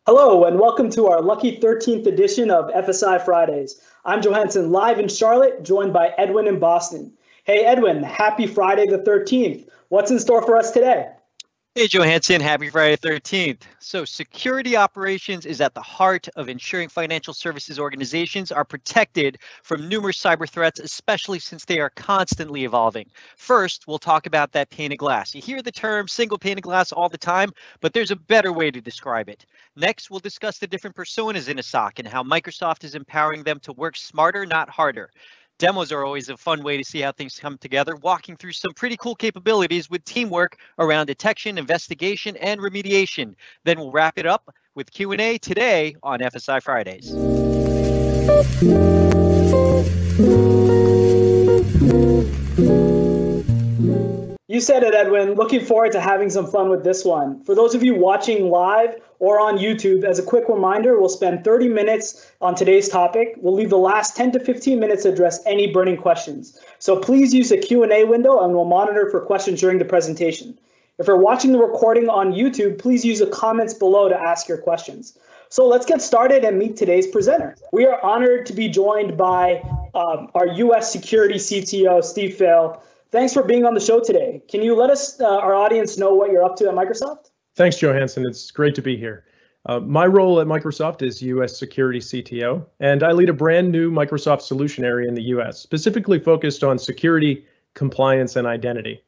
Hello and welcome to our lucky 13th edition of FSI Fridays. I'm Johansson live in Charlotte, joined by Edwin in Boston. Hey Edwin, happy Friday the 13th. What's in store for us today? Hey Johansson, happy Friday 13th. So security operations is at the heart of ensuring financial services organizations are protected from numerous cyber threats, especially since they are constantly evolving. First, we'll talk about that pane of glass. You hear the term single pane of glass all the time, but there's a better way to describe it. Next, we'll discuss the different personas in a SOC and how Microsoft is empowering them to work smarter, not harder. Demos are always a fun way to see how things come together, walking through some pretty cool capabilities with teamwork around detection, investigation, and remediation. Then we'll wrap it up with Q&A today on FSI Fridays. You said it, Edwin. Looking forward to having some fun with this one. For those of you watching live or on YouTube, as a quick reminder, we'll spend 30 minutes on today's topic. We'll leave the last 10 to 15 minutes to address any burning questions. So please use the Q&A window and we'll monitor for questions during the presentation. If you're watching the recording on YouTube, please use the comments below to ask your questions. So let's get started and meet today's presenter. We are honored to be joined by our US Security CTO, Steve Faehl. Thanks for being on the show today. Can you let us, our audience, know what you're up to at Microsoft? Thanks, Johansson. It's great to be here. My role at Microsoft is US Security CTO, and I lead a brand new Microsoft solution area in the US, specifically focused on security, compliance, and identity.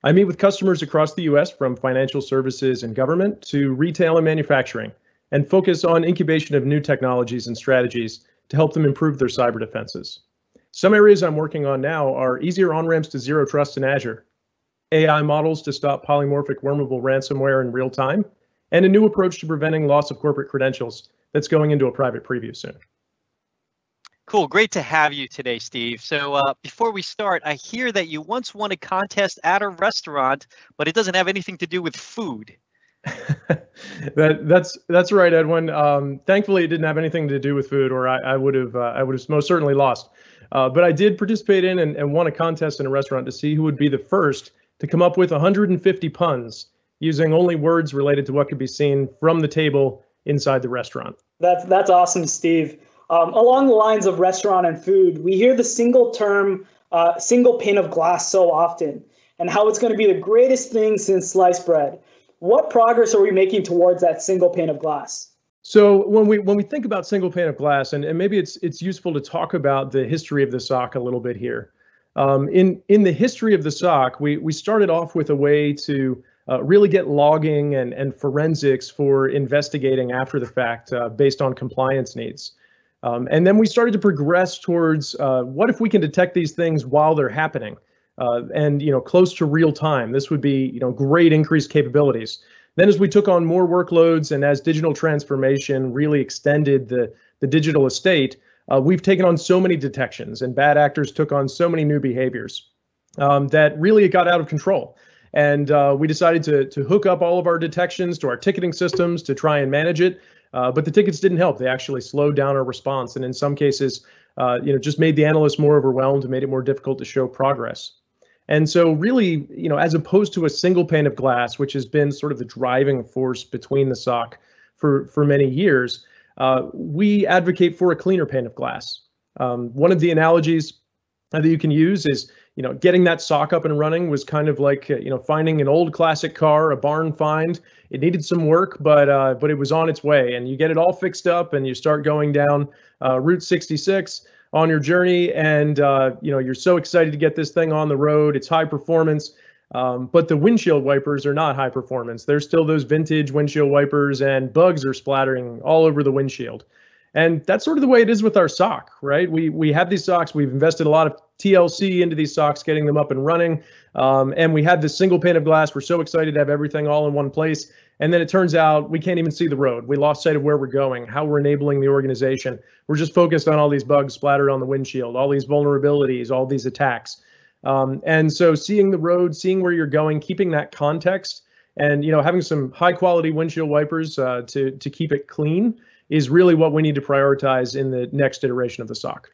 I meet with customers across the US from financial services and government to retail and manufacturing, and focus on incubation of new technologies and strategies to help them improve their cyber defenses. Some areas I'm working on now are easier on-ramps to zero trust in Azure, AI models to stop polymorphic wormable ransomware in real time, and a new approach to preventing loss of corporate credentials that's going into a private preview soon. Cool, great to have you today, Steve. So before we start, I hear that you once won a contest at a restaurant, but it doesn't have anything to do with food. That's right, Edwin. Thankfully, it didn't have anything to do with food, or I would have most certainly lost. But I did participate in and won a contest in a restaurant to see who would be the first to come up with 150 puns using only words related to what could be seen from the table inside the restaurant. That's awesome, Steve. Along the lines of restaurant and food, we hear the single term, single pane of glass so often, and how it's going to be the greatest thing since sliced bread. What progress are we making towards that single pane of glass? So when we think about single pane of glass, and maybe it's useful to talk about the history of the SOC a little bit here. In the history of the SOC, we started off with a way to really get logging and forensics for investigating after the fact based on compliance needs. And then we started to progress towards what if we can detect these things while they're happening and close to real time. This would be great increased capabilities. Then as we took on more workloads and as digital transformation really extended the digital estate, we've taken on so many detections and bad actors took on so many new behaviors that really it got out of control. And we decided to hook up all of our detections to our ticketing systems to try and manage it. But the tickets didn't help. They actually slowed down our response. And in some cases, just made the analysts more overwhelmed and made it more difficult to show progress. And so really, as opposed to a single pane of glass, which has been sort of the driving force between the SOC for many years, we advocate for a cleaner pane of glass. One of the analogies that you can use is, getting that SOC up and running was kind of like, finding an old classic car, a barn find. It needed some work, but it was on its way. And you get it all fixed up and you start going down Route 66 on your journey, and you're so excited to get this thing on the road. It's high performance, but the windshield wipers are not high performance. They're still those vintage windshield wipers, and bugs are splattering all over the windshield. And that's sort of the way it is with our SOC, right? We have these SOCs. We've invested a lot of TLC into these SOCs, getting them up and running. And we had this single pane of glass. We're so excited to have everything all in one place. And then it turns out we can't even see the road. We lost sight of where we're going, how we're enabling the organization. We're just focused on all these bugs splattered on the windshield, all these vulnerabilities, all these attacks. And so seeing the road, seeing where you're going, keeping that context, and having some high quality windshield wipers to keep it clean is really what we need to prioritize in the next iteration of the SOC.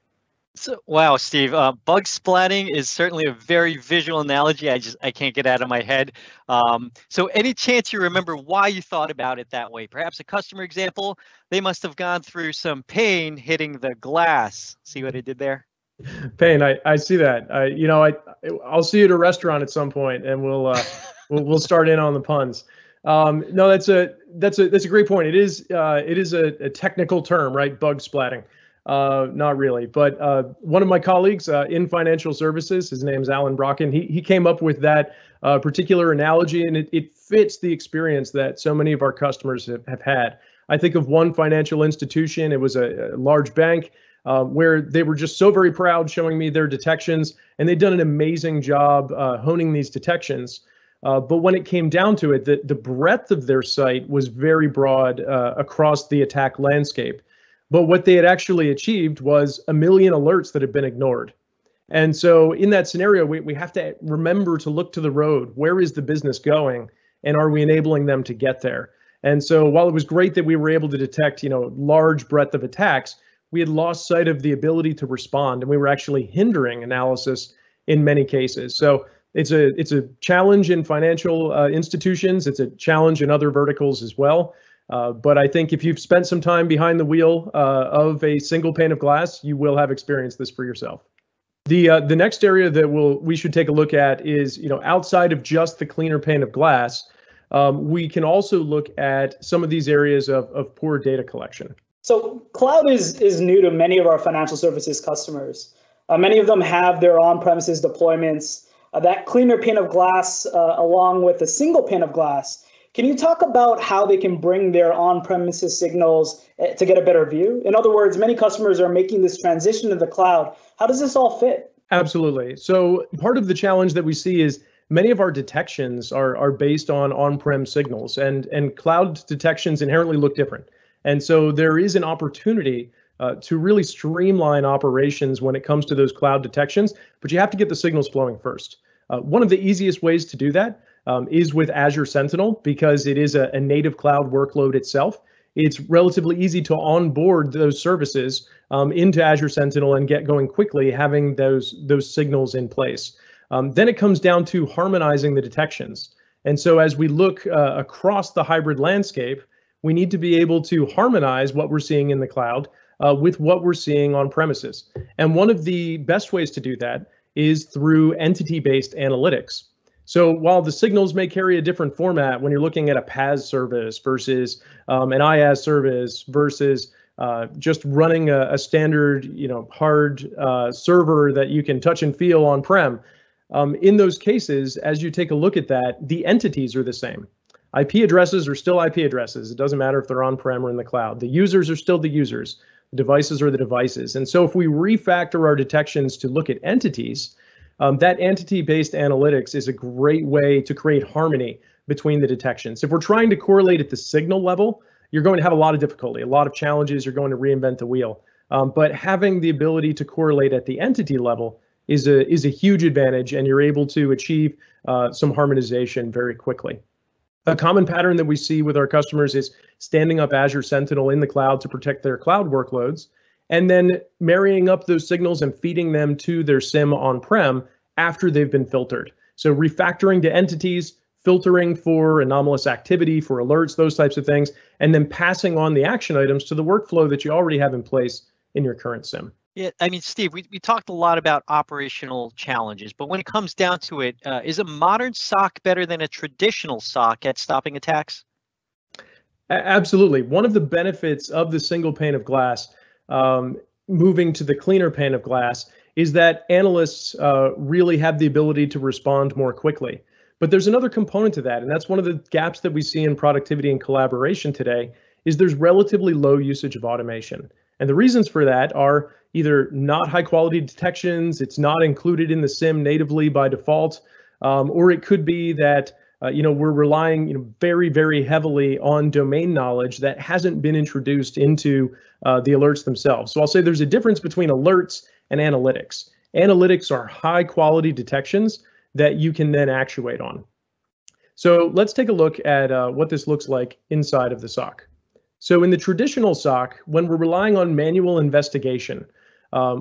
So, wow, Steve, bug splatting is certainly a very visual analogy. I can't get out of my head. So any chance you remember why you thought about it that way? Perhaps a customer example, they must have gone through some pain hitting the glass. See what I did there? Payne, I see that. I'll see you at a restaurant at some point, and we'll start in on the puns. No, that's a great point. It is a technical term, right? Bug splatting. Not really, but one of my colleagues in financial services, his name's Alan Brocken. He came up with that particular analogy, and it fits the experience that so many of our customers have had. I think of one financial institution. It was a large bank. Where they were just so very proud showing me their detections, and they'd done an amazing job honing these detections. But when it came down to it, the breadth of their site was very broad across the attack landscape. But what they had actually achieved was 1 million alerts that had been ignored. And so in that scenario, we have to remember to look to the road. Where is the business going? And are we enabling them to get there? And so while it was great that we were able to detect, large breadth of attacks, we had lost sight of the ability to respond, and we were actually hindering analysis in many cases. So it's a challenge in financial institutions. It's a challenge in other verticals as well. But I think if you've spent some time behind the wheel of a single pane of glass, you will have experienced this for yourself. The next area that we should take a look at is, outside of just the cleaner pane of glass, we can also look at some of these areas of poor data collection. So cloud is new to many of our financial services customers. Many of them have their on-premises deployments. That cleaner pane of glass, along with a single pane of glass, can you talk about how they can bring their on-premises signals to get a better view? In other words, many customers are making this transition to the cloud. How does this all fit? Absolutely. So part of the challenge that we see is many of our detections are based on on-prem signals, and cloud detections inherently look different. And so there is an opportunity to really streamline operations when it comes to those cloud detections, but you have to get the signals flowing first. One of the easiest ways to do that is with Azure Sentinel, because it is a native cloud workload itself. It's relatively easy to onboard those services into Azure Sentinel and get going quickly, having those signals in place. Then it comes down to harmonizing the detections. And so as we look across the hybrid landscape, we need to be able to harmonize what we're seeing in the cloud with what we're seeing on premises. And one of the best ways to do that is through entity-based analytics. So while the signals may carry a different format when you're looking at a PaaS service versus an IaaS service versus just running a standard, hard server that you can touch and feel on-prem, in those cases, as you take a look at that, the entities are the same. IP addresses are still IP addresses. It doesn't matter if they're on-prem or in the cloud. The users are still the users. The devices are the devices. And so if we refactor our detections to look at entities, that entity-based analytics is a great way to create harmony between the detections. If we're trying to correlate at the signal level, you're going to have a lot of difficulty, a lot of challenges. You're going to reinvent the wheel. But having the ability to correlate at the entity level is a huge advantage, and you're able to achieve some harmonization very quickly. A common pattern that we see with our customers is standing up Azure Sentinel in the cloud to protect their cloud workloads, and then marrying up those signals and feeding them to their SIEM on-prem after they've been filtered. So refactoring to entities, filtering for anomalous activity, for alerts, those types of things, and then passing on the action items to the workflow that you already have in place in your current SIEM. Yeah, I mean, Steve, we talked a lot about operational challenges, but when it comes down to it, is a modern SOC better than a traditional SOC at stopping attacks? Absolutely. One of the benefits of the single pane of glass, moving to the cleaner pane of glass, is that analysts really have the ability to respond more quickly. But there's another component to that, and that's one of the gaps that we see in productivity and collaboration today, is there's relatively low usage of automation. And the reasons for that are either not high quality detections, it's not included in the SIEM natively by default, or it could be that we're relying very, very heavily on domain knowledge that hasn't been introduced into the alerts themselves. So I'll say there's a difference between alerts and analytics. Analytics are high quality detections that you can then actuate on. So let's take a look at what this looks like inside of the SOC. So in the traditional SOC, when we're relying on manual investigation,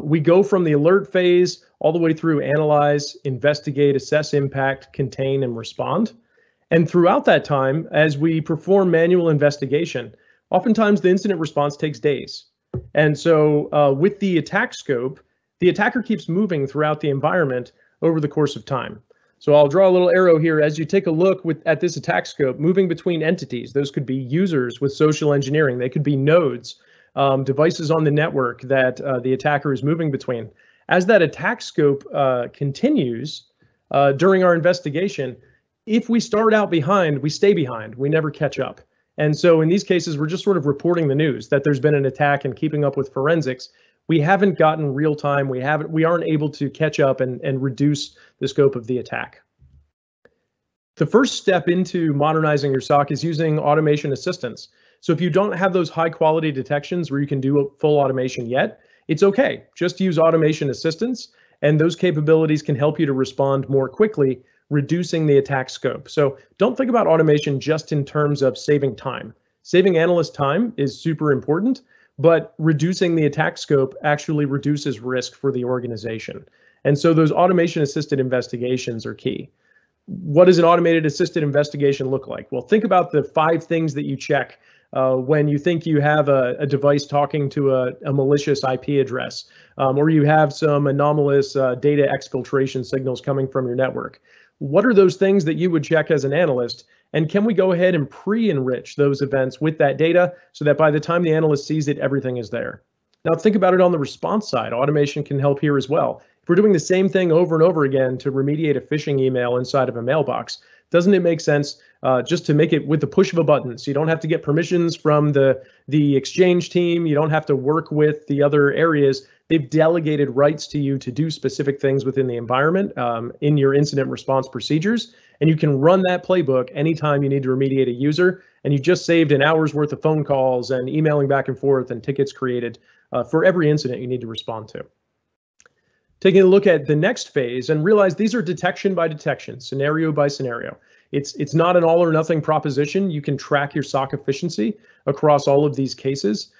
We go from the alert phase all the way through analyze, investigate, assess impact, contain, and respond. And throughout that time, as we perform manual investigation, oftentimes the incident response takes days. And so with the attack scope, the attacker keeps moving throughout the environment over the course of time. So I'll draw a little arrow here as you take a look at this attack scope, moving between entities. Those could be users with social engineering. They could be nodes, devices on the network that the attacker is moving between. As that attack scope continues during our investigation, if we start out behind, we stay behind. We never catch up. And so in these cases, we're just sort of reporting the news that there's been an attack and keeping up with forensics. We haven't gotten real time. We aren't able to catch up and reduce the scope of the attack. The first step into modernizing your SOC is using automation assistance. So if you don't have those high quality detections where you can do full automation yet, it's okay. Just use automation assistance, and those capabilities can help you to respond more quickly, reducing the attack scope. So don't think about automation just in terms of saving time. Saving analyst time is super important, but reducing the attack scope actually reduces risk for the organization. And so those automation assisted investigations are key. What does an automated assisted investigation look like? Well, think about the 5 things that you check when you think you have a device talking to a malicious IP address, or you have some anomalous data exfiltration signals coming from your network. What are those things that you would check as an analyst? And can we go ahead and pre-enrich those events with that data so that by the time the analyst sees it, everything is there? Now think about it on the response side. Automation can help here as well. If we're doing the same thing over and over again to remediate a phishing email inside of a mailbox, doesn't it make sense just to make it with the push of a button? So you don't have to get permissions from the exchange team. You don't have to work with the other areas. They've delegated rights to you to do specific things within the environment in your incident response procedures. And you can run that playbook anytime you need to remediate a user. And you just saved an hour's worth of phone calls and emailing back and forth and tickets created for every incident you need to respond to. Taking a look at the next phase and realize these are detection by detection, scenario by scenario. It's not an all or nothing proposition. You can track your SOC efficiency across all of these cases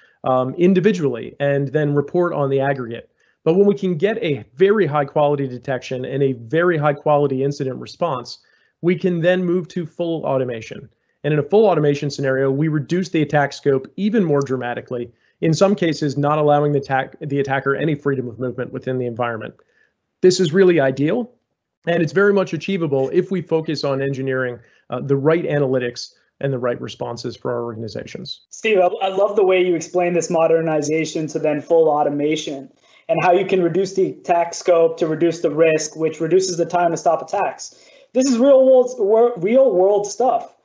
individually and then report on the aggregate. But when we can get a very high quality detection and a very high quality incident response, we can then move to full automation. And in a full automation scenario, we reduce the attack scope even more dramatically, in some cases not allowing the attacker any freedom of movement within the environment. This is really ideal, and it's very much achievable if we focus on engineering the right analytics and the right responses for our organizations. Steve, I love the way you explain this modernization to then full automation and how you can reduce the attack scope to reduce the risk, which reduces the time to stop attacks. This is real world stuff.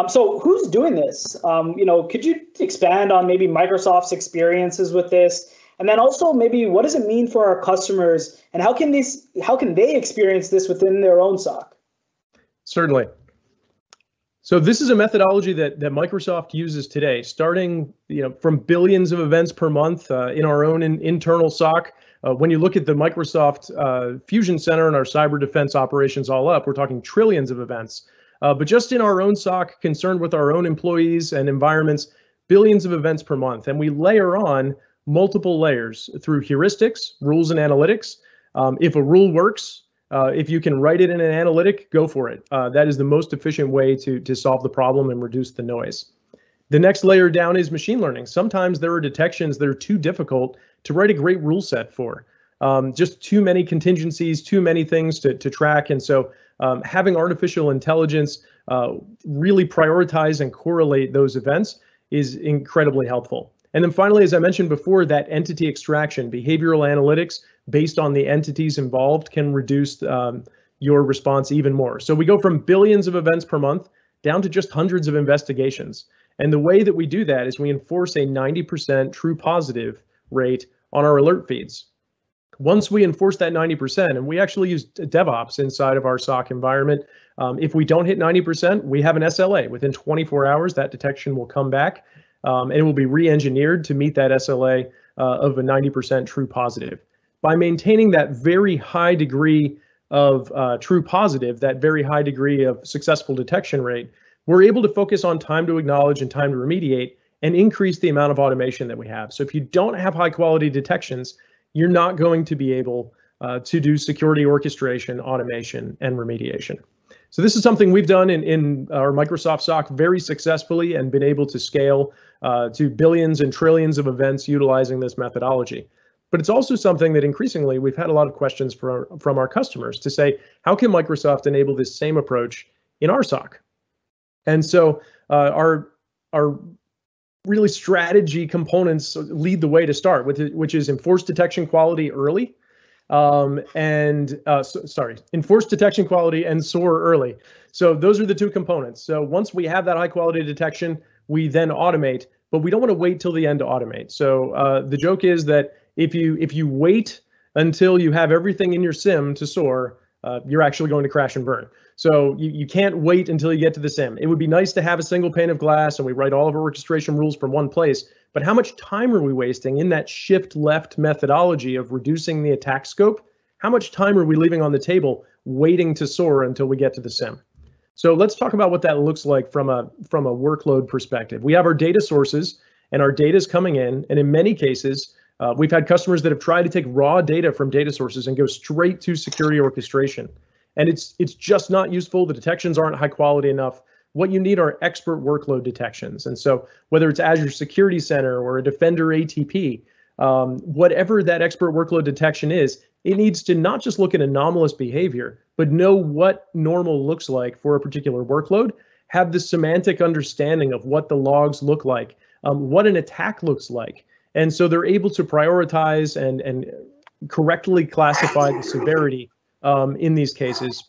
So who's doing this? Could you expand on maybe Microsoft's experiences with this? And then also maybe what does it mean for our customers and how can they experience this within their own SOC? Certainly. So this is a methodology that Microsoft uses today, starting from billions of events per month in our own internal SOC. When you look at the Microsoft Fusion Center and our cyber defense operations all up, we're talking trillions of events. But just in our own SOC, concerned with our own employees and environments, billions of events per month. And we layer on multiple layers through heuristics, rules and analytics. If a rule works, if you can write it in an analytic, go for it. That is the most efficient way to solve the problem and reduce the noise. The next layer down is machine learning. Sometimes there are detections that are too difficult to write a great rule set for. Just too many contingencies, too many things to track. And so having artificial intelligence really prioritize and correlate those events is incredibly helpful. And then finally, as I mentioned before, that entity extraction, behavioral analytics based on the entities involved can reduce your response even more. So we go from billions of events per month down to just hundreds of investigations. And the way that we do that is we enforce a 90% true positive rate on our alert feeds. Once we enforce that 90%, and we actually use DevOps inside of our SOC environment, if we don't hit 90%, we have an SLA. Within 24 hours, that detection will come back and it will be re-engineered to meet that SLA of a 90% true positive. By maintaining that very high degree of true positive, that very high degree of successful detection rate, we're able to focus on time to acknowledge and time to remediate and increase the amount of automation that we have. So if you don't have high quality detections, you're not going to be able to do security orchestration, automation, and remediation. So this is something we've done in our Microsoft SOC very successfully and been able to scale to billions and trillions of events utilizing this methodology. But it's also something that increasingly we've had a lot of questions from our customers to say, how can Microsoft enable this same approach in our SOC? And so our really strategy components lead the way to start with it, which is enforce detection quality early. Enforce detection quality and SOAR early. So those are the two components. So once we have that high quality detection, we then automate, but we don't want to wait till the end to automate. So the joke is that if you wait until you have everything in your SIM to SOAR, you're actually going to crash and burn. So you can't wait until you get to the SIM. It would be nice to have a single pane of glass and we write all of our orchestration rules from one place, but how much time are we wasting in that shift left methodology of reducing the attack scope? How much time are we leaving on the table waiting to SOAR until we get to the SIM? So let's talk about what that looks like from a workload perspective. We have our data sources and our data is coming in, and in many cases, we've had customers that have tried to take raw data from data sources and go straight to security orchestration. And it's just not useful. The detections aren't high quality enough. What you need are expert workload detections. And so whether it's Azure Security Center or a Defender ATP, whatever that expert workload detection is, it needs to not just look at anomalous behavior, but know what normal looks like for a particular workload, have the semantic understanding of what the logs look like, what an attack looks like. And so they're able to prioritize and correctly classify the severity in these cases,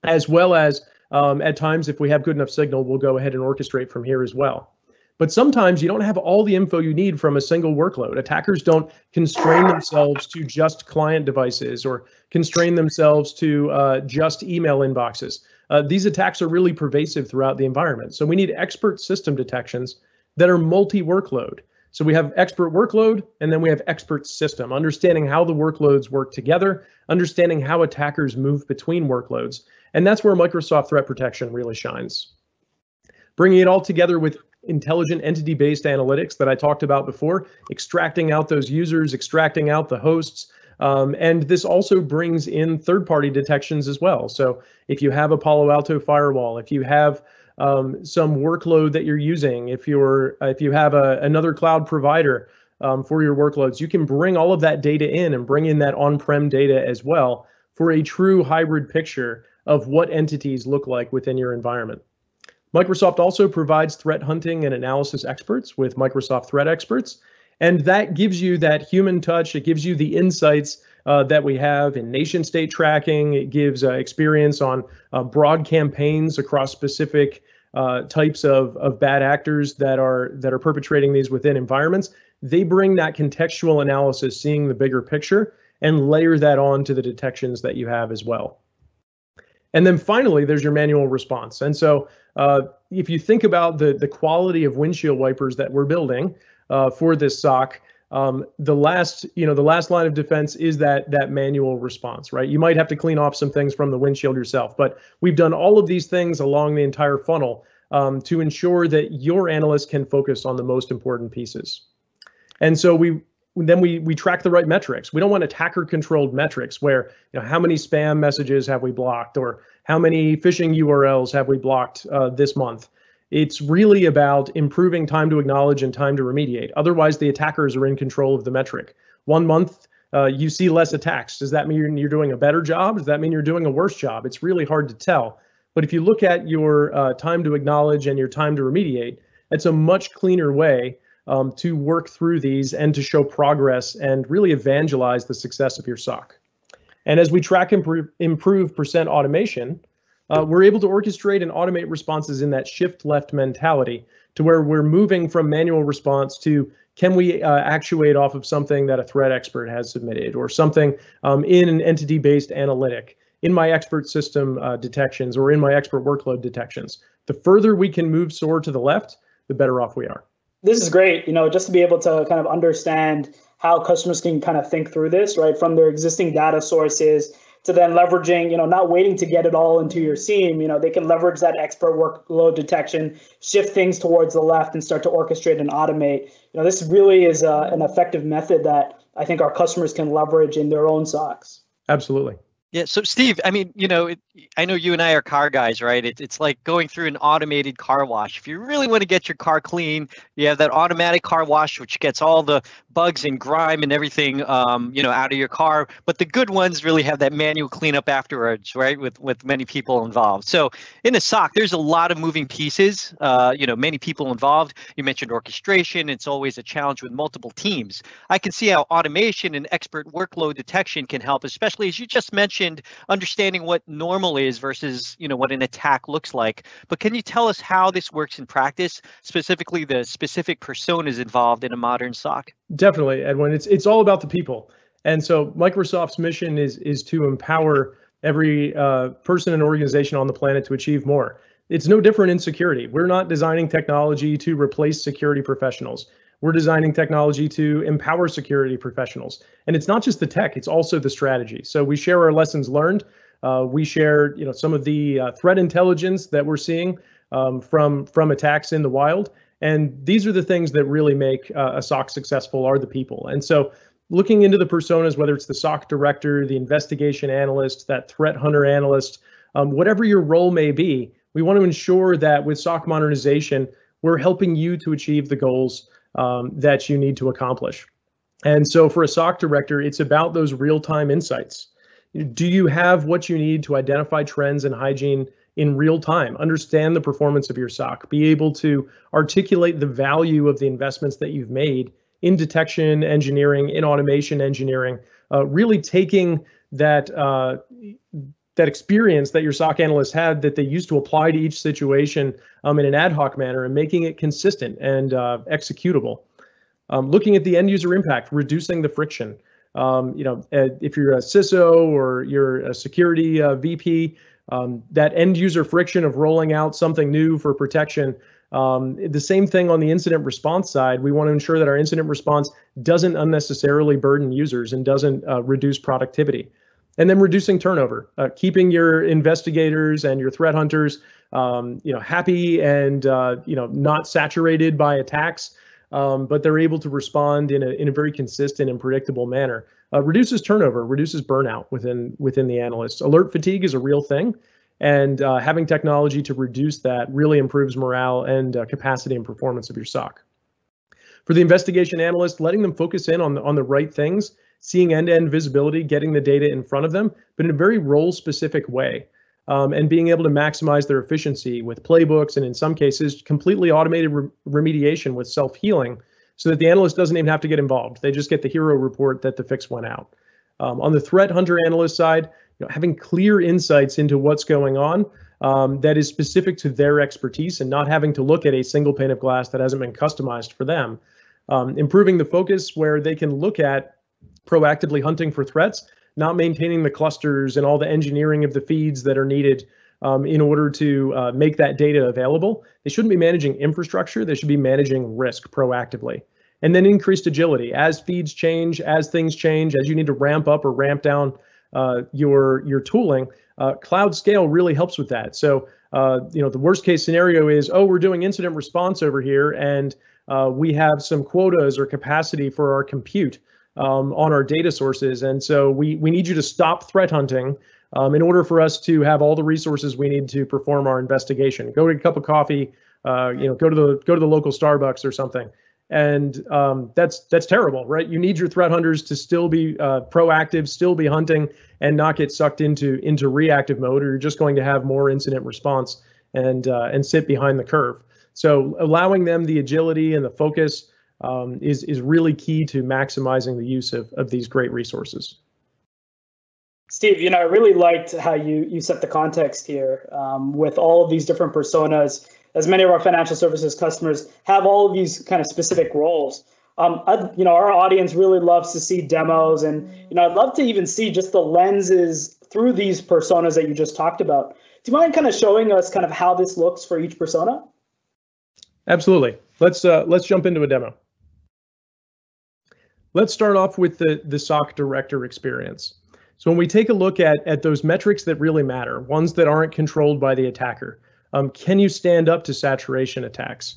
as well as at times, if we have good enough signal, we'll go ahead and orchestrate from here as well. But sometimes you don't have all the info you need from a single workload. Attackers don't constrain themselves to just client devices or constrain themselves to just email inboxes. These attacks are really pervasive throughout the environment. So we need expert system detections that are multi-workload. So we have expert workload, and then we have expert system, understanding how the workloads work together, understanding how attackers move between workloads. And that's where Microsoft Threat Protection really shines. Bringing it all together with intelligent entity-based analytics that I talked about before, extracting out those users, extracting out the hosts. And this also brings in third-party detections as well. So if you have a Palo Alto firewall, if you have some workload that you're using, if you have another cloud provider for your workloads, you can bring all of that data in and bring in that on-prem data as well for a true hybrid picture of what entities look like within your environment. Microsoft also provides threat hunting and analysis experts with Microsoft Threat Experts, and that gives you that human touch. It gives you the insights that we have in nation state tracking. It gives experience on broad campaigns across specific types of bad actors that are perpetrating these within environments. They bring that contextual analysis, seeing the bigger picture, and layer that on to the detections that you have as well. And then finally, there's your manual response. And so if you think about the quality of windshield wipers that we're building for this SOC, the last line of defense is that manual response, right? You might have to clean off some things from the windshield yourself, but we've done all of these things along the entire funnel to ensure that your analyst can focus on the most important pieces. And so we track the right metrics. We don't want attacker-controlled metrics where, how many spam messages have we blocked, or how many phishing URLs have we blocked this month. It's really about improving time to acknowledge and time to remediate. Otherwise, the attackers are in control of the metric. 1 month, you see less attacks. Does that mean you're doing a better job? Does that mean you're doing a worse job? It's really hard to tell. But if you look at your time to acknowledge and your time to remediate, it's a much cleaner way to work through these and to show progress and really evangelize the success of your SOC. And as we track and improve percent automation, we're able to orchestrate and automate responses in that shift left mentality to where we're moving from manual response to, can we actuate off of something that a threat expert has submitted, or something in an entity-based analytic, in my expert system detections, or in my expert workload detections. The further we can move SOAR to the left, the better off we are. This is great, just to be able to kind of understand how customers can kind of think through this, right, from their existing data sources to then leveraging, not waiting to get it all into your SIEM. They can leverage that expert workload detection, shift things towards the left, and start to orchestrate and automate. This really is an effective method that I think our customers can leverage in their own SOCs. Absolutely. Yeah. So Steve, I mean, I know you and I are car guys, right? It's like going through an automated car wash. If you really want to get your car clean, you have that automatic car wash, which gets all the bugs and grime and everything, out of your car. But the good ones really have that manual cleanup afterwards, right? With many people involved. So in a SOC, there's a lot of moving pieces, many people involved. You mentioned orchestration. It's always a challenge with multiple teams. I can see how automation and expert workload detection can help, especially as you just mentioned, understanding what normal is versus what an attack looks like. But can you tell us how this works in practice, specifically the specific personas involved in a modern SOC? Definitely, Edwin. It's all about the people. And so Microsoft's mission is to empower every person and organization on the planet to achieve more. It's no different in security. We're not designing technology to replace security professionals. We're designing technology to empower security professionals. And it's not just the tech, it's also the strategy. So we share our lessons learned. We share some of the threat intelligence that we're seeing from attacks in the wild. And these are the things that really make a SOC successful, are the people. And so looking into the personas, whether it's the SOC director, the investigation analyst, that threat hunter analyst, whatever your role may be, we want to ensure that with SOC modernization, we're helping you to achieve the goals that you need to accomplish. And so for a SOC director, it's about those real-time insights. Do you have what you need to identify trends and hygiene in real time? Understand the performance of your SOC, be able to articulate the value of the investments that you've made in detection engineering, in automation engineering, really taking that experience that your SOC analysts had that they used to apply to each situation in an ad hoc manner and making it consistent and executable. Looking at the end user impact, reducing the friction. If you're a CISO or you're a security VP, that end user friction of rolling out something new for protection. The same thing on the incident response side. We want to ensure that our incident response doesn't unnecessarily burden users and doesn't reduce productivity. And then reducing turnover, keeping your investigators and your threat hunters, happy and not saturated by attacks, but they're able to respond in a very consistent and predictable manner. Reduces turnover, reduces burnout within the analysts. Alert fatigue is a real thing, and having technology to reduce that really improves morale and capacity and performance of your SOC. For the investigation analyst, letting them focus in on the right things, seeing end-to-end visibility, getting the data in front of them, but in a very role-specific way, and being able to maximize their efficiency with playbooks and in some cases completely automated remediation with self-healing, so that the analyst doesn't even have to get involved. They just get the hero report that the fix went out. On the threat hunter analyst side, having clear insights into what's going on that is specific to their expertise and not having to look at a single pane of glass that hasn't been customized for them. Improving the focus where they can look at proactively hunting for threats, not maintaining the clusters and all the engineering of the feeds that are needed in order to make that data available. They shouldn't be managing infrastructure. They should be managing risk proactively. And then increased agility as feeds change, as things change, as you need to ramp up or ramp down your tooling. Cloud scale really helps with that. So the worst case scenario is, oh, we're doing incident response over here, and we have some quotas or capacity for our compute on our data sources, and so we need you to stop threat hunting in order for us to have all the resources we need to perform our investigation. Go get a cup of coffee, go to the local Starbucks or something, and that's terrible, right? You need your threat hunters to still be proactive, still be hunting, and not get sucked into reactive mode, or you're just going to have more incident response and sit behind the curve. So allowing them the agility and the focus is really key to maximizing the use of these great resources. Steve, I really liked how you set the context here with all of these different personas, as many of our financial services customers have all of these kind of specific roles. Our audience really loves to see demos, and I'd love to even see just the lenses through these personas that you just talked about. Do you mind kind of showing us kind of how this looks for each persona? Absolutely. Let's jump into a demo. Let's start off with the SOC director experience. So when we take a look at those metrics that really matter, ones that aren't controlled by the attacker, can you stand up to saturation attacks?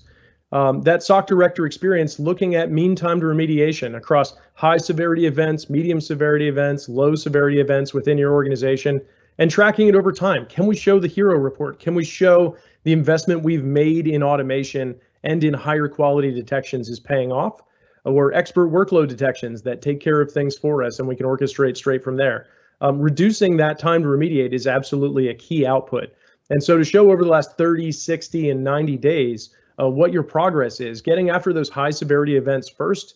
That SOC director experience looking at mean time to remediation across high severity events, medium severity events, low severity events within your organization, and tracking it over time. Can we show the hero report? Can we show the investment we've made in automation and in higher quality detections is paying off? Or expert workload detections that take care of things for us and we can orchestrate straight from there. Reducing that time to remediate is absolutely a key output. And so to show over the last 30, 60, and 90 days what your progress is, getting after those high severity events first,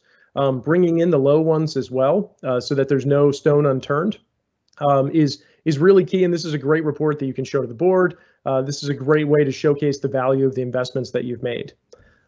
bringing in the low ones as well, so that there's no stone unturned, is really key. And this is a great report that you can show to the board. This is a great way to showcase the value of the investments that you've made.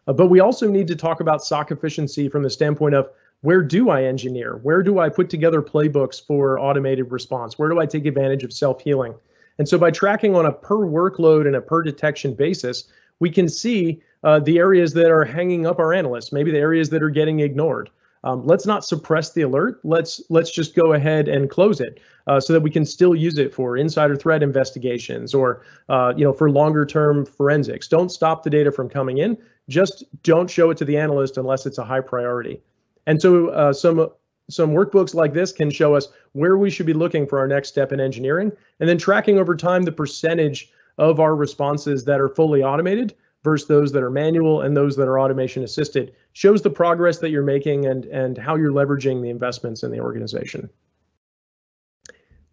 But we also need to talk about SOC efficiency from the standpoint of where do I engineer? Where do I put together playbooks for automated response? Where do I take advantage of self-healing? And so by tracking on a per workload and a per detection basis, we can see the areas that are hanging up our analysts, maybe the areas that are getting ignored. Let's not suppress the alert. Let's just go ahead and close it so that we can still use it for insider threat investigations or for longer term forensics. Don't stop the data from coming in. Just don't show it to the analyst unless it's a high priority. And so some workbooks like this can show us where we should be looking for our next step in engineering, and then tracking over time the percentage of our responses that are fully automated versus those that are manual and those that are automation assisted shows the progress that you're making and how you're leveraging the investments in the organization.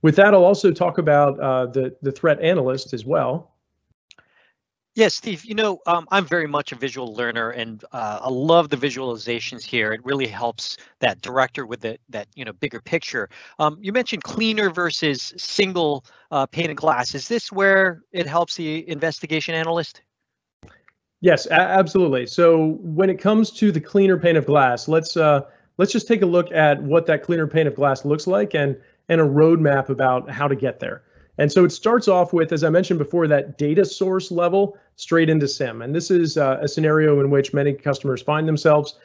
With that, I'll also talk about the threat analyst as well. Yes, Steve, I'm very much a visual learner, and I love the visualizations here. It really helps that director with that bigger picture. You mentioned cleaner versus single pane of glass. Is this where it helps the investigation analyst? Yes, absolutely. So when it comes to the cleaner pane of glass, let's just take a look at what that cleaner pane of glass looks like and a roadmap about how to get there. And so it starts off with, as I mentioned before, that data source level straight into SIM. And this is a scenario in which many customers find themselves,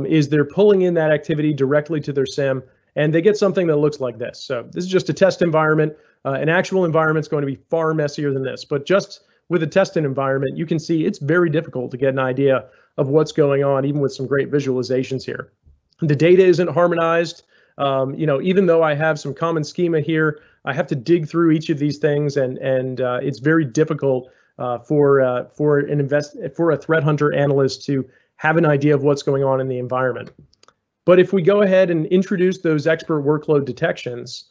is they're pulling in that activity directly to their SIM, and they get something that looks like this. So this is just a test environment. An actual environment is going to be far messier than this, but just with a tested environment, you can see it's very difficult to get an idea of what's going on, even with some great visualizations here. The data isn't harmonized. Even though I have some common schema here, I have to dig through each of these things, and it's very difficult for a threat hunter analyst to have an idea of what's going on in the environment. But if we go ahead and introduce those expert workload detections,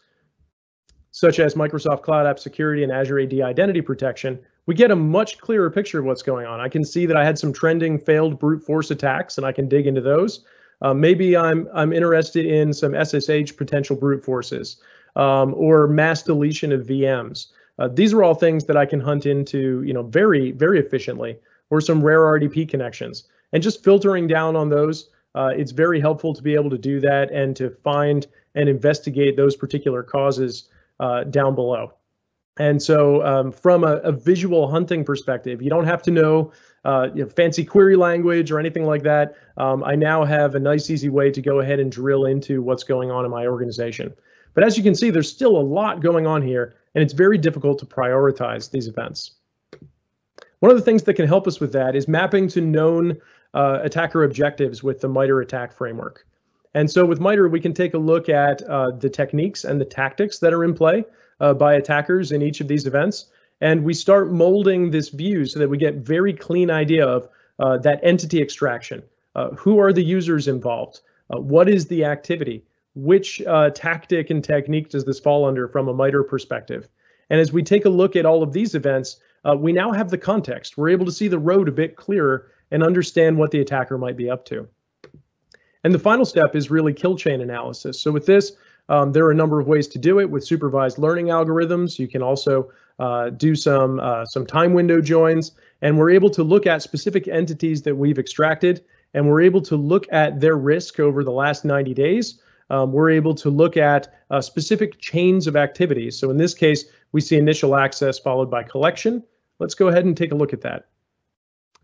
such as Microsoft Cloud App Security and Azure AD Identity Protection, we get a much clearer picture of what's going on. I can see that I had some trending failed brute force attacks, and I can dig into those. Maybe I'm interested in some SSH potential brute forces or mass deletion of VMs. These are all things that I can hunt into, very, very efficiently, or some rare RDP connections. And just filtering down on those, it's very helpful to be able to do that and to find and investigate those particular causes down below. And so from a visual hunting perspective, you don't have to know fancy query language or anything like that. I now have a nice, easy way to go ahead and drill into what's going on in my organization. But as you can see, there's still a lot going on here, and it's very difficult to prioritize these events. One of the things that can help us with that is mapping to known attacker objectives with the MITRE ATT&CK framework. And so with MITRE, we can take a look at the techniques and the tactics that are in play by attackers in each of these events. And we start molding this view so that we get very clean idea of that entity extraction. Who are the users involved? What is the activity? Which tactic and technique does this fall under from a MITRE perspective? And as we take a look at all of these events, we now have the context. We're able to see the road a bit clearer and understand what the attacker might be up to. And the final step is really kill chain analysis. So with this, there are a number of ways to do it with supervised learning algorithms. You can also do some time window joins, and we're able to look at specific entities that we've extracted, and we're able to look at their risk over the last 90 days. We're able to look at specific chains of activities. So in this case, we see initial access followed by collection. Let's go ahead and take a look at that.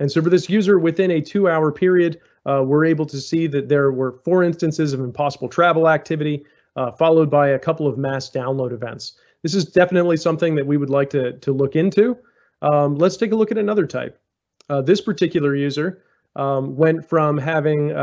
And so for this user, within a 2-hour period, we're able to see that there were 4 instances of impossible travel activity, followed by a couple of mass download events. This is definitely something that we would like to look into. Let's take a look at another type. This particular user, went from having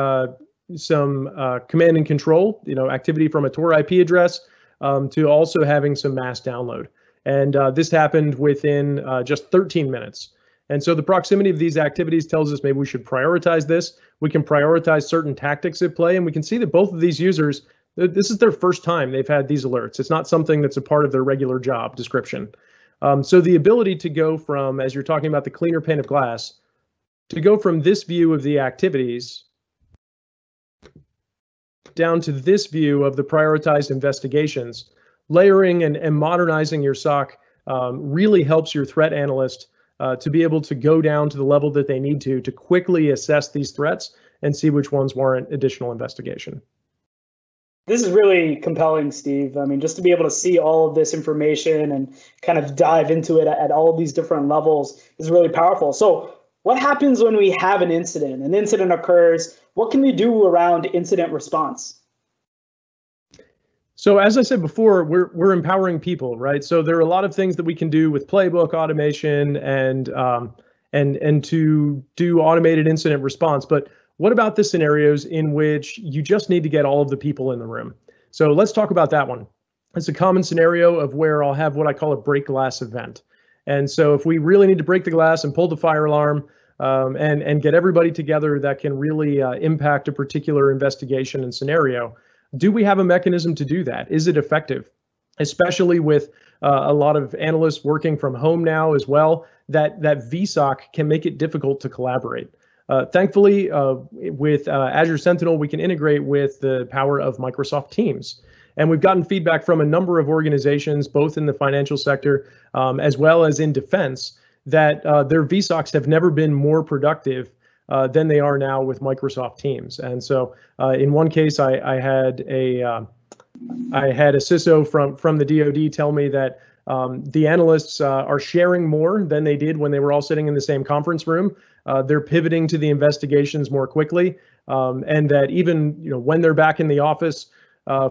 some command and control, activity from a Tor IP address, to also having some mass download. And this happened within just 13 minutes. And so the proximity of these activities tells us maybe we should prioritize this. We can prioritize certain tactics at play, and we can see that both of these users, this is their first time they've had these alerts. It's not something that's a part of their regular job description. So the ability to go from, as you're talking about the cleaner pane of glass, to go from this view of the activities down to this view of the prioritized investigations, layering and modernizing your SOC really helps your threat analyst to be able to go down to the level that they need to quickly assess these threats and see which ones warrant additional investigation. This is really compelling, Steve. I mean, just to be able to see all of this information and kind of dive into it at all of these different levels is really powerful. So what happens when we have an incident? An incident occurs. What can we do around incident response? So as I said before, we're empowering people, right? So there are a lot of things that we can do with playbook automation and to do automated incident response. But what about the scenarios in which you just need to get all of the people in the room? So let's talk about that one. It's a common scenario of where I'll have what I call a break glass event. And so if we really need to break the glass and pull the fire alarm and get everybody together that can really impact a particular investigation and scenario, do we have a mechanism to do that? Is it effective? Especially with a lot of analysts working from home now as well, that VSOC can make it difficult to collaborate. Thankfully, with Azure Sentinel, we can integrate with the power of Microsoft Teams. And we've gotten feedback from a number of organizations, both in the financial sector as well as in defense, that their VSOCs have never been more productive than they are now with Microsoft Teams. And so in one case, I had a CISO from the DoD tell me that the analysts are sharing more than they did when they were all sitting in the same conference room. They're pivoting to the investigations more quickly, and that even when they're back in the office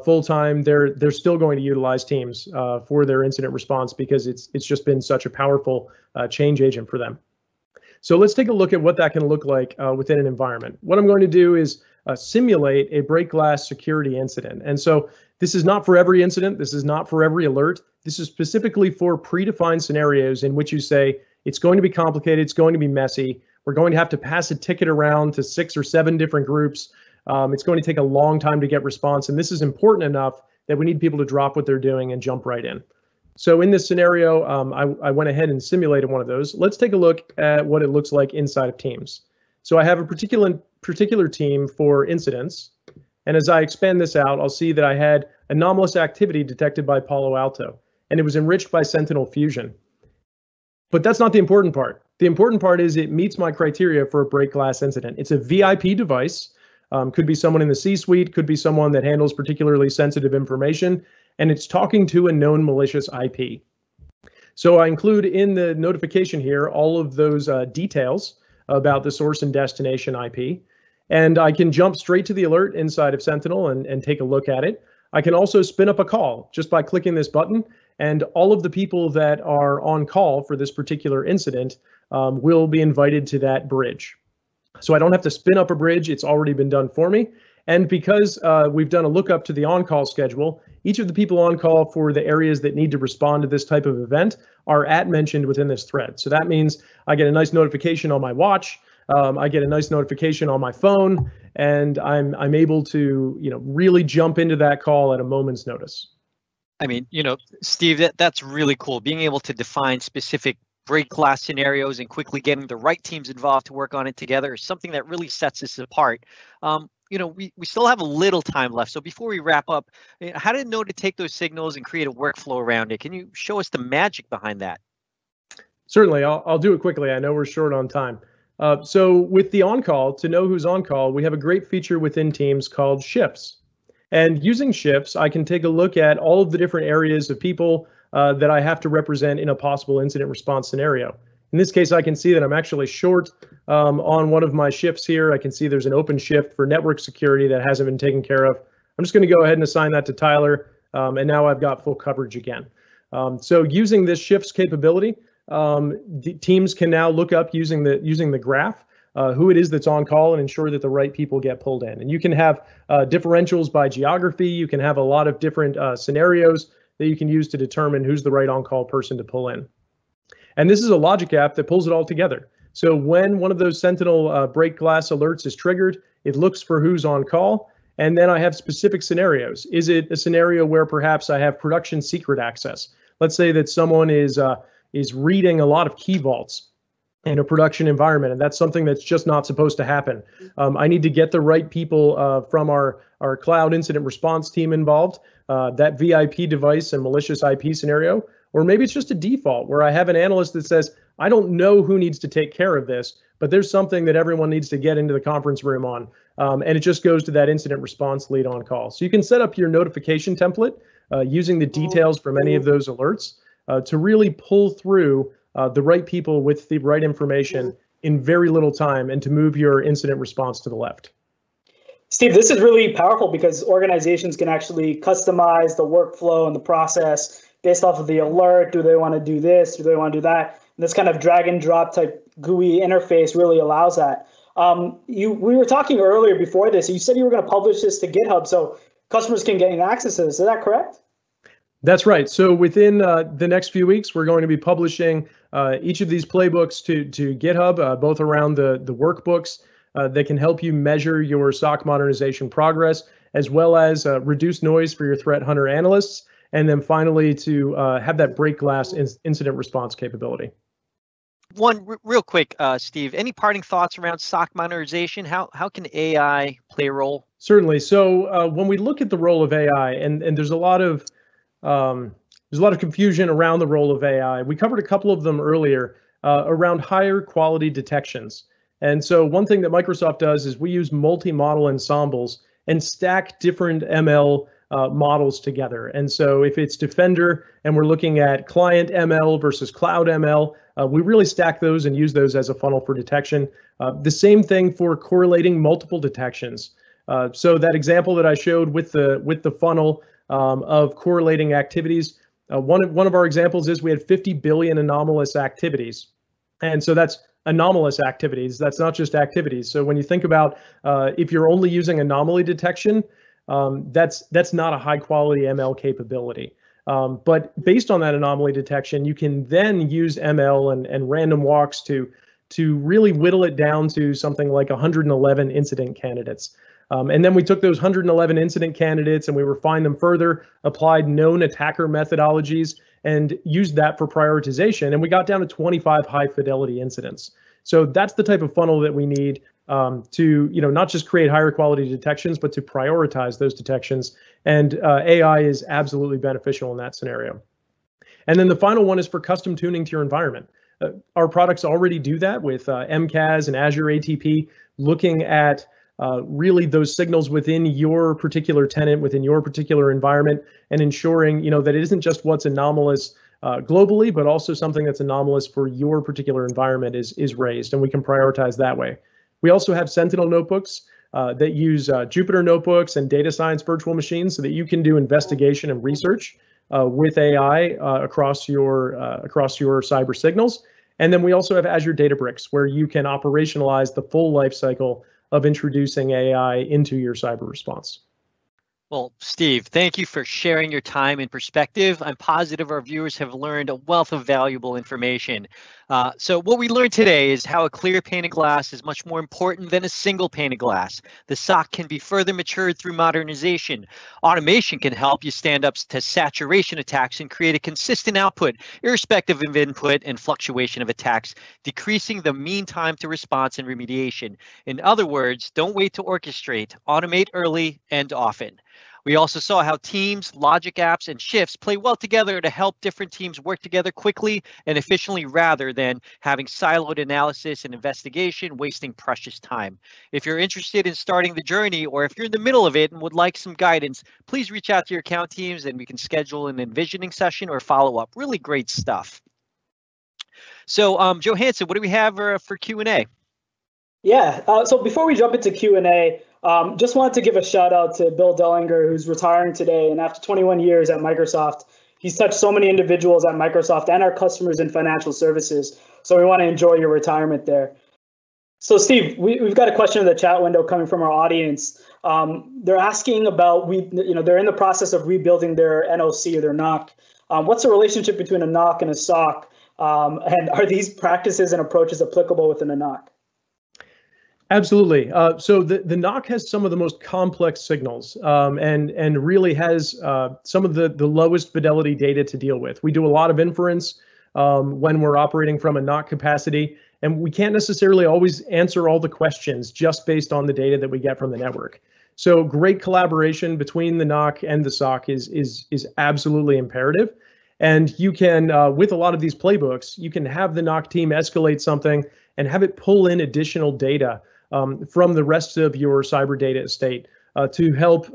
full time, they're still going to utilize Teams for their incident response because it's just been such a powerful change agent for them. So let's take a look at what that can look like within an environment. What I'm going to do is simulate a break glass security incident. And so this is not for every incident. This is not for every alert. This is specifically for predefined scenarios in which you say it's going to be complicated. It's going to be messy. We're going to have to pass a ticket around to 6 or 7 different groups. It's going to take a long time to get response. And this is important enough that we need people to drop what they're doing and jump right in. So in this scenario, I went ahead and simulated one of those. Let's take a look at what it looks like inside of Teams. So I have a particular team for incidents. And as I expand this out, I'll see that I had anomalous activity detected by Palo Alto, and it was enriched by Sentinel Fusion. But that's not the important part. The important part is it meets my criteria for a break glass incident. It's a VIP device. Could be someone in the C-suite, could be someone that handles particularly sensitive information, and it's talking to a known malicious IP. So I include in the notification here all of those details about the source and destination IP, and I can jump straight to the alert inside of Sentinel and take a look at it. I can also spin up a call just by clicking this button, and all of the people that are on call for this particular incident will be invited to that bridge. So I don't have to spin up a bridge, it's already been done for me. And because we've done a lookup to the on-call schedule, each of the people on call for the areas that need to respond to this type of event are mentioned within this thread. So that means I get a nice notification on my watch, I get a nice notification on my phone, and I'm able to really jump into that call at a moment's notice. I mean, Steve, that's really cool. Being able to define specific break glass scenarios and quickly getting the right teams involved to work on it together is something that really sets us apart. We still have a little time left. So before we wrap up, how did know to take those signals and create a workflow around it? Can you show us the magic behind that? Certainly, I'll do it quickly. I know we're short on time. So with the on-call, to know who's on call, we have a great feature within Teams called shifts. And using shifts, I can take a look at all of the different areas of people that I have to represent in a possible incident response scenario. In this case, I can see that I'm actually short on one of my shifts here. I can see there's an open shift for network security that hasn't been taken care of. I'm just going to go ahead and assign that to Tyler, and now I've got full coverage again. So using this shifts capability, the teams can now look up using the graph who it is that's on call and ensure that the right people get pulled in. And you can have differentials by geography. You can have a lot of different scenarios that you can use to determine who's the right on-call person to pull in. And this is a logic app that pulls it all together. So when one of those Sentinel break glass alerts is triggered, it looks for who's on call. And then I have specific scenarios. Is it a scenario where perhaps I have production secret access? Let's say that someone is reading a lot of key vaults in a production environment, and that's something that's just not supposed to happen. I need to get the right people from our cloud incident response team involved, that VIP device and malicious IP scenario, or maybe it's just a default where I have an analyst that says, I don't know who needs to take care of this, but there's something that everyone needs to get into the conference room on, and it just goes to that incident response lead on call. So you can set up your notification template using the details from any of those alerts to really pull through the right people with the right information in very little time and to move your incident response to the left. Steve, this is really powerful because organizations can actually customize the workflow and the process based off of the alert. Do they want to do this? Do they want to do that? And this kind of drag and drop type GUI interface really allows that. We were talking earlier before this, you said you were going to publish this to GitHub so customers can gain access to this. Is that correct? That's right. So within the next few weeks, we're going to be publishing each of these playbooks to GitHub, both around the workbooks that can help you measure your SOC modernization progress, as well as reduce noise for your threat hunter analysts, and then finally to have that break glass incident response capability. One real quick, Steve, any parting thoughts around SOC modernization? How can AI play a role? Certainly. So when we look at the role of AI, and there's a lot of confusion around the role of AI. We covered a couple of them earlier around higher quality detections. And so one thing that Microsoft does is we use multi-model ensembles and stack different ML models together. And so if it's Defender and we're looking at client ML versus cloud ML, we really stack those and use those as a funnel for detection. The same thing for correlating multiple detections. So that example that I showed with the funnel of correlating activities, one of our examples is we had 50 billion anomalous activities. And so that's anomalous activities. That's not just activities. So when you think about if you're only using anomaly detection, that's not a high quality ML capability. But based on that anomaly detection, you can then use ML and random walks to really whittle it down to something like 111 incident candidates. And then we took those 111 incident candidates and we refined them further, applied known attacker methodologies, and used that for prioritization. And we got down to 25 high fidelity incidents. So that's the type of funnel that we need to, not just create higher quality detections, but to prioritize those detections. And AI is absolutely beneficial in that scenario. And then the final one is for custom tuning to your environment. Our products already do that with MCAS and Azure ATP, looking at really those signals within your particular tenant, within your particular environment, and ensuring that it isn't just what's anomalous globally, but also something that's anomalous for your particular environment is raised, and we can prioritize that way. We also have Sentinel notebooks that use Jupyter notebooks and data science virtual machines so that you can do investigation and research with AI across your cyber signals. And then we also have Azure Databricks, where you can operationalize the full life cycle of introducing AI into your cyber response. Well, Steve, thank you for sharing your time and perspective. I'm positive our viewers have learned a wealth of valuable information. So what we learned today is how a clear pane of glass is much more important than a single pane of glass. The SOC can be further matured through modernization. Automation can help you stand up to saturation attacks and create a consistent output, irrespective of input and fluctuation of attacks, decreasing the mean time to response and remediation. In other words, don't wait to orchestrate, automate early and often. We also saw how teams, logic apps, and shifts play well together to help different teams work together quickly and efficiently rather than having siloed analysis and investigation, wasting precious time. If you're interested in starting the journey, or if you're in the middle of it and would like some guidance, please reach out to your account teams and we can schedule an envisioning session or follow up. Really great stuff. So Joe Hansen, what do we have for Q&A? Yeah, so before we jump into Q&A, just wanted to give a shout out to Bill Dellinger, who's retiring today. And after 21 years at Microsoft, he's touched so many individuals at Microsoft and our customers in financial services. So we want to enjoy your retirement there. So Steve, we've got a question in the chat window coming from our audience. They're asking about, they're in the process of rebuilding their NOC or their NOC. What's the relationship between a NOC and a SOC? And are these practices and approaches applicable within a NOC? Absolutely. So the NOC has some of the most complex signals and really has some of the lowest fidelity data to deal with. We do a lot of inference when we're operating from a NOC capacity, and we can't necessarily always answer all the questions just based on the data that we get from the network. So great collaboration between the NOC and the SOC is absolutely imperative. And you can, with a lot of these playbooks, you can have the NOC team escalate something and have it pull in additional data from the rest of your cyber data estate to help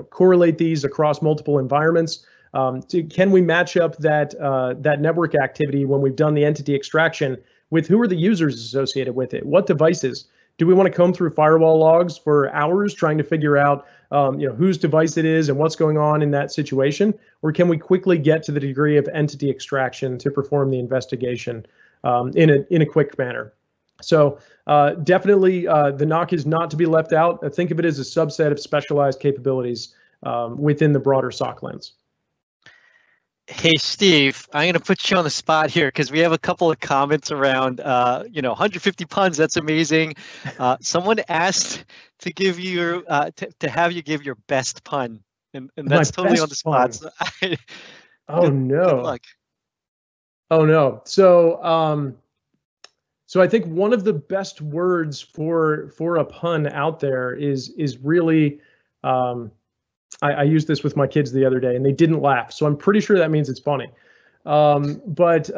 correlate these across multiple environments. Can we match up that network activity when we've done the entity extraction with who are the users associated with it? What devices? Do we want to comb through firewall logs for hours trying to figure out whose device it is and what's going on in that situation? Or can we quickly get to the degree of entity extraction to perform the investigation in a quick manner? So definitely the NOC is not to be left out. Think of it as a subset of specialized capabilities within the broader SOC lens. Hey, Steve, I'm going to put you on the spot here because we have a couple of comments around, 150 puns. That's amazing. Someone asked to give you, to have you give your best pun, and that's totally on the spot. So good luck. Oh no. So I think one of the best words for a pun out there is really. I used this with my kids the other day and they didn't laugh. So I'm pretty sure that means it's funny. But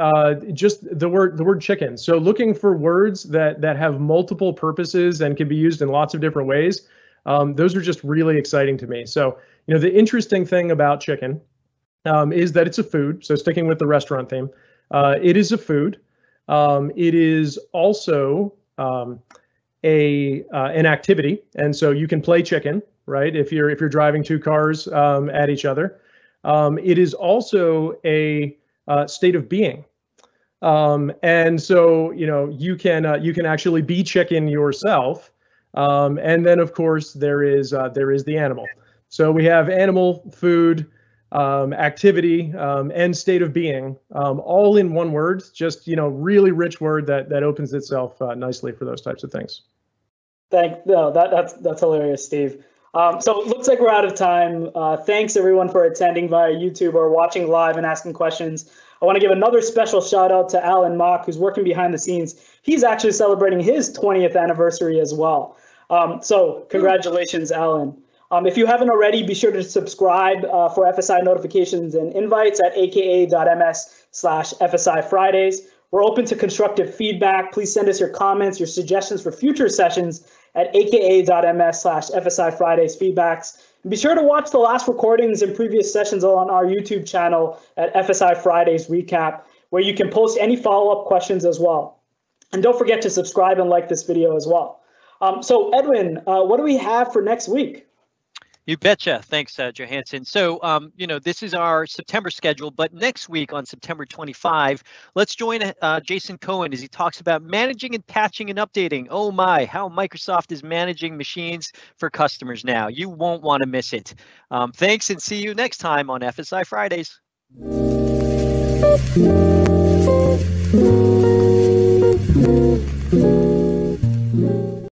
just the word chicken. So looking for words that have multiple purposes and can be used in lots of different ways. Those are just really exciting to me. So, the interesting thing about chicken is that it's a food. So sticking with the restaurant theme, it is a food. It is also an activity. And so you can play chicken, right? If you're driving two cars at each other. It is also a state of being. And so, you can actually be chicken yourself. And then of course there is the animal. So we have animal, food, activity, and state of being, all in one word, just, really rich word that opens itself nicely for those types of things. That's hilarious, Steve. So it looks like we're out of time. Thanks everyone for attending via YouTube or watching live and asking questions. I want to give another special shout out to Alan Mock, who's working behind the scenes. He's actually celebrating his 20th anniversary as well. So congratulations, Alan. If you haven't already, be sure to subscribe for FSI notifications and invites at aka.ms/FSI Fridays. We're open to constructive feedback. Please send us your comments, your suggestions for future sessions at aka.ms/FSI Fridays feedbacks. And be sure to watch the last recordings and previous sessions on our YouTube channel at FSI Fridays Recap, where you can post any follow-up questions as well. And don't forget to subscribe and like this video as well. So Edwin, what do we have for next week? You betcha. Thanks, Johansson. So, this is our September schedule, but next week on September 25, let's join Jason Cohen as he talks about managing and patching and updating. Oh my, how Microsoft is managing machines for customers now. You won't want to miss it. Thanks, and see you next time on FSI Fridays.